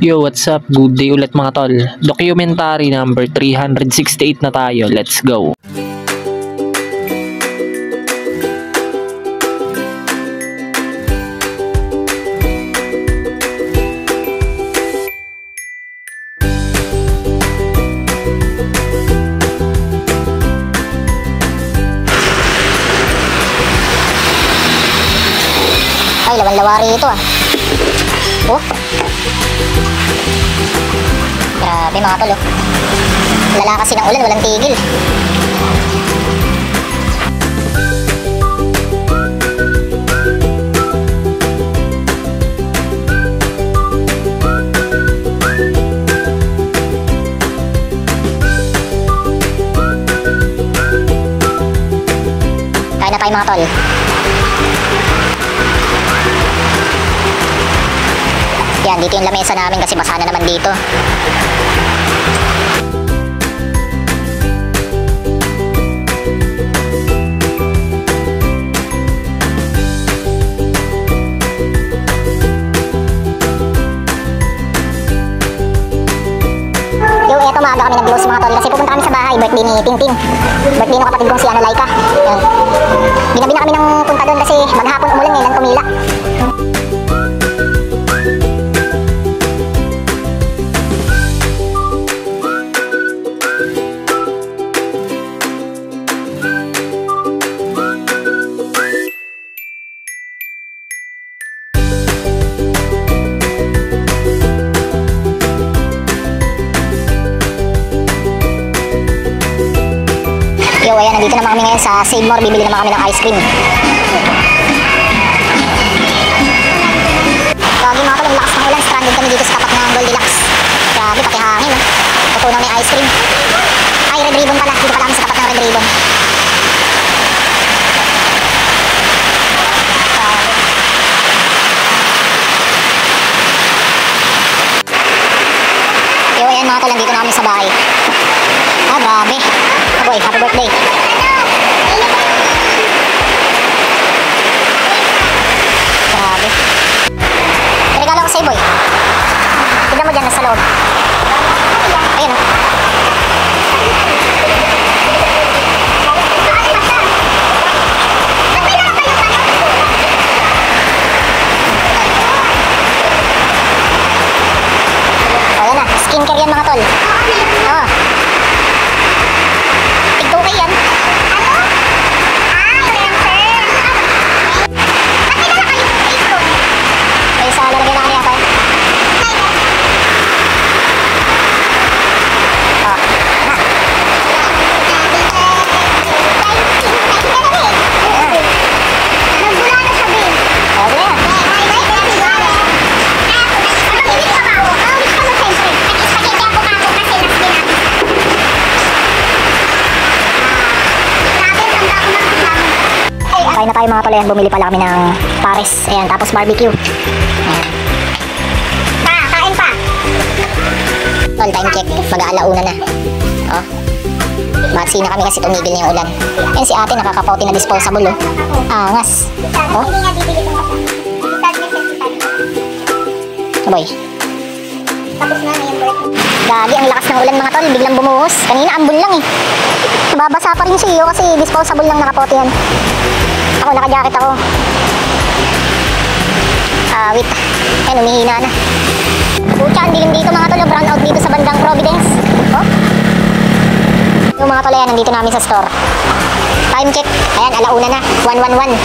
Yo, what's up? Good day ulit mga tol. Documentary number 368 na tayo. Let's go. Ay, lawan-lawari ito ah. Oh. Grabe mga tol oh. Lala kasi ng ulan, walang tigil. Kain na tayo mga tol. Yan, dito yung lamesa namin kasi basa na naman dito. Yo, eto maaga kami nag-close mga tol kasi pupunta kami sa bahay, birthday ni Tintin. Birthday ng kapatid kong si Laika. Yan. Ginabi na kami ng punta doon kasi maghapon umulan ngayon lang tumila. Yo, ayan, nandito naman kami ngayon sa Save More. Bibili naman kami ng ice cream. Gagi mga tol, ang lakas ng ulan. Stranded kami dito sa tapat ng Goldilocks. Grabe, pati hangin oh. Tutunaw na yung ice cream. Ay, Red Ribbon pala. Dito pala kami sa tapat ng Red Ribbon. Yo, ayan mga tol, nandito na kami sa bahay. Ah, grabe. Boy, happy birthday. Grabe. Regalo ko sa'yo, boy. Tignan mo dyan, nasa loob. Ayan o. Ayan na, skincare yan mga tol. Oo. Kain na tayo mga tol, ayan, bumili pala kami ng pares, ayan, tapos barbecue. Ayan. Kain pa! Tol, time check, mag-aalauna na. Oh. Matsi na kami kasi tumigil na yung ulan. Ayan si ate, nakakapauti na disposable oh. Angas. Oh. Boy. Tapos na yung birthday. Gagi, ang lakas ng ulan mga tol, biglang bumuhos. Kanina ambon lang eh. Babasa pa rin siya kasi disposable lang nakapauti yan. Ako, naka-jacket ako. Wait. Ayan, umihina na. Pucha, ang dilim dito mga tol. Brown out dito sa bandang Providence. Oh. Yung mga tol, ayan, nandito namin sa store. Time check. Ayan, alauna na. 1:11.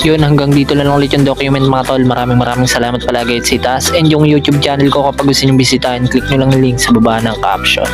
Yun, hanggang dito lang ulit yung document mga tol. Maraming salamat palagi at si taas. And yung YouTube channel ko, kapag gusto nyo bisitahin, click nyo lang yung link sa baba ng caption.